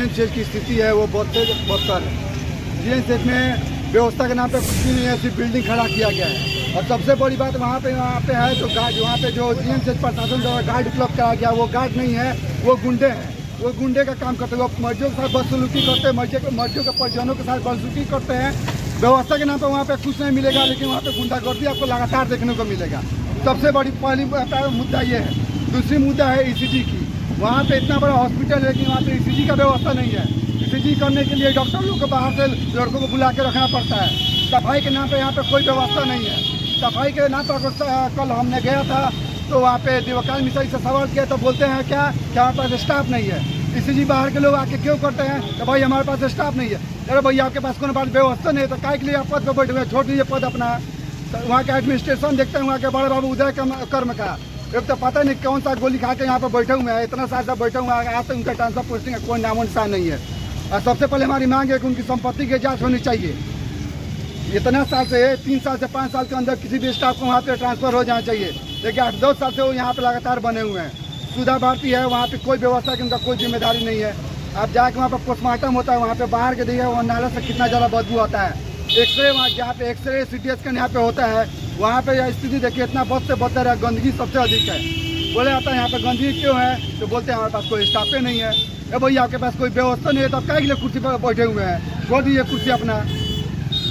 GMCH की स्थिति है वो बहुत से बदतर है। जीएमसीएच में व्यवस्था के नाम पे कुछ भी नहीं है, सिर्फ बिल्डिंग खड़ा किया गया है। और सबसे बड़ी बात वहाँ पे है जो गार्ड, वहाँ पे जो जीएमसीएच प्रशासन द्वारा गार्ड उपलब्ध कराया गया वो गार्ड नहीं है, वो गुंडे हैं। वो गुंडे का काम करते हैं, वो मर्जियों के साथ बदसलूकी करते हैं, मर्जियों के परिजनों के साथ बदसलूकी करते हैं। व्यवस्था के नाम पे वहाँ पे कुछ नहीं मिलेगा, लेकिन वहाँ पे गुंडागर्दी आपको लगातार देखने को मिलेगा। सबसे बड़ी पहली मुद्दा ये है। दूसरी मुद्दा है ईसीजी की। वहाँ पे इतना बड़ा हॉस्पिटल है लेकिन वहाँ पे ईसीजी का व्यवस्था नहीं है। ईसीजी करने के लिए डॉक्टर लोग को बाहर से लड़कों को बुला के रखना पड़ता है। सफाई के नाम पे यहाँ पे कोई व्यवस्था नहीं है। सफाई के नाम पर कल हमने गया था तो वहाँ पे दिवकाल मिश्रा से सवाल किया तो बोलते हैं क्या हमारे पास स्टाफ नहीं है। ईसीजी बाहर के लोग आके क्यों करते हैं तो भाई हमारे पास स्टाफ नहीं है। अरे भैया आपके पास कोई बात व्यवस्था नहीं है तो काय के लिए आप पद पर बैठे हुए, छोड़ दीजिए पद अपना। तो वहाँ का एडमिनिस्ट्रेशन देखते हैं, वहाँ के बड़े बाबू उदय कर्म का एक तो पता नहीं कौन सा गोली खा के यहाँ पर बैठे हुए हैं। इतना साल से बैठे हुए हैं, आज तक उनका ट्रांसफर पोस्टिंग का कोई नामो निशान नहीं है। और सबसे पहले हमारी मांग है कि उनकी संपत्ति की जाँच होनी चाहिए। इतना साल से 3 साल से 5 साल के अंदर किसी भी स्टाफ को वहाँ पे ट्रांसफर हो जाना चाहिए, लेकिन 8-10 साल से वो यहाँ पे लगातार बने हुए हैं। सुधा भारती है, वहाँ पे कोई व्यवस्था की उनका कोई जिम्मेदारी नहीं है। आप जाके वहाँ पर पोस्टमार्टम होता है, वहाँ पे बाहर के देखिए वहाँ नाला से कितना ज़्यादा बदबू आता है। एक्सरे वहाँ जहाँ पे एक्सरे CT स्कैन यहाँ पे होता है, वहाँ पे यह स्थिति देखिए इतना बद से बदतर है, गंदगी सबसे अधिक है। बोले आता है यहाँ पे गंदगी क्यों है तो बोलते हैं हमारे पास कोई स्टाफे नहीं है। अरे भैया आपके पास कोई व्यवस्था नहीं है तो आप क्या के लिए कुर्सी पर बैठे हुए हैं, छोड़ दीजिए कुर्सी अपना।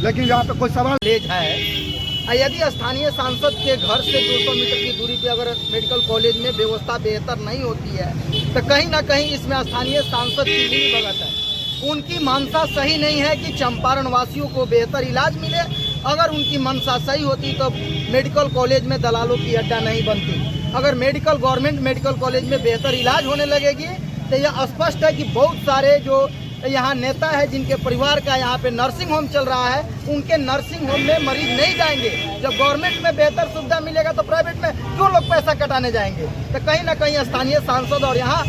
लेकिन यहाँ पे कोई सवाल है। यदि स्थानीय सांसद के घर से 200 मीटर की दूरी पे अगर मेडिकल कॉलेज में व्यवस्था बेहतर नहीं होती है तो कहीं ना कहीं इसमें स्थानीय सांसद की मिलीभगत है। उनकी मंशा सही नहीं है कि चंपारण वासियों को बेहतर इलाज मिले। अगर उनकी मंशा सही होती तो मेडिकल कॉलेज में दलालों की अड्डा नहीं बनती। अगर गवर्नमेंट मेडिकल कॉलेज में बेहतर इलाज होने लगेगी तो यह स्पष्ट है कि बहुत सारे जो यहाँ नेता है जिनके परिवार का यहाँ पे नर्सिंग होम चल रहा है, उनके नर्सिंग होम में मरीज नहीं जाएंगे। जब गवर्नमेंट में बेहतर सुविधा मिलेगा तो प्राइवेट में क्यों लोग पैसा कटाने जाएंगे। तो कहीं ना कहीं स्थानीय सांसद और यहाँ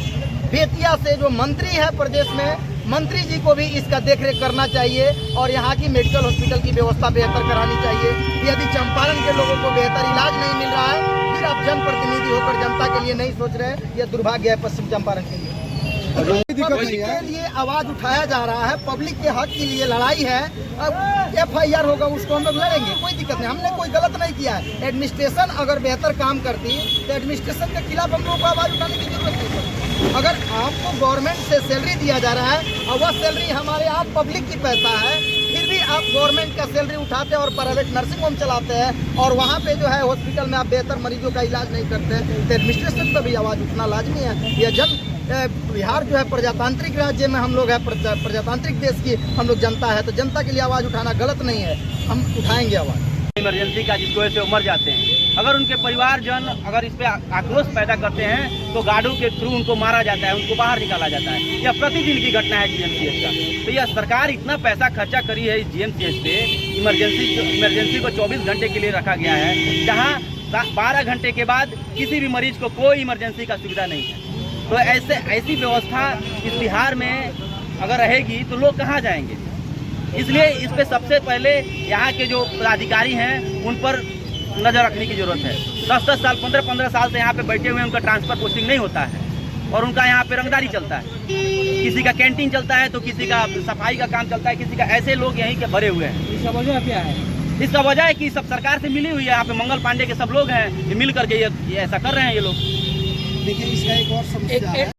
बेतिया से जो मंत्री है प्रदेश में, मंत्री जी को भी इसका देखरेख करना चाहिए और यहाँ की मेडिकल हॉस्पिटल की व्यवस्था बेहतर करानी चाहिए। यदि चंपारण के लोगों को बेहतर इलाज नहीं मिल रहा है, फिर आप जनप्रतिनिधि होकर जनता के लिए नहीं सोच रहे हैं, यह दुर्भाग्य है पश्चिम चंपारण के लिए। पब्लिक के लिए आवाज उठाया जा रहा है, पब्लिक के हक के लिए लड़ाई है। अब FIR होगा उसको हम लोग लड़ेंगे, कोई दिक्कत नहीं, हमने कोई गलत नहीं किया है। एडमिनिस्ट्रेशन अगर बेहतर काम करती तो एडमिनिस्ट्रेशन के खिलाफ हम लोगों को आवाज उठाने की जरूरत नहीं। अगर आपको गवर्नमेंट से सैलरी दिया जा रहा है और वह सैलरी हमारे आम पब्लिक की पैसा है, फिर भी आप गवर्नमेंट का सैलरी उठाते हैं और प्राइवेट नर्सिंग होम चलाते हैं और वहाँ पे जो है हॉस्पिटल में आप बेहतर मरीजों का इलाज नहीं करते हैं, तो एडमिनिस्ट्रेशन पर भी आवाज़ उठना लाजमी है। यह बिहार जो है प्रजातांत्रिक राज्य में हम लोग है, प्रजातांत्रिक देश की हम लोग जनता है, तो जनता के लिए आवाज़ उठाना गलत नहीं है, हम उठाएंगे आवाज़। इमरजेंसी का जिसको वजह से मर जाते हैं, अगर उनके परिवारजन अगर इस पे आक्रोश पैदा करते हैं तो गार्डों के थ्रू उनको मारा जाता है, उनको बाहर निकाला जाता है। यह प्रतिदिन की घटना है GMCH का। तो यह सरकार इतना पैसा खर्चा करी है इस GMCH पे, इमरजेंसी को 24 घंटे के लिए रखा गया है, जहाँ 12 घंटे के बाद किसी भी मरीज को कोई इमरजेंसी का सुविधा नहीं है। तो ऐसी व्यवस्था इस बिहार में अगर रहेगी तो लोग कहाँ जाएंगे। इसलिए इस पे सबसे पहले यहाँ के जो पदाधिकारी हैं उन पर नज़र रखने की ज़रूरत है। 10-10 साल 15-15 साल से यहाँ पे बैठे हुए उनका ट्रांसफ़र पोस्टिंग नहीं होता है और उनका यहाँ पे रंगदारी चलता है। किसी का कैंटीन चलता है तो किसी का सफाई का काम चलता है, किसी का ऐसे लोग यहीं के भरे हुए हैं। इसका वजह क्या है? इसका वजह है कि सब सरकार से मिली हुई है। यहाँ पे मंगल पांडे के सब लोग हैं, ये मिल करके ये ऐसा कर रहे हैं ये लोग। देखिए इसका एक और समस्या है।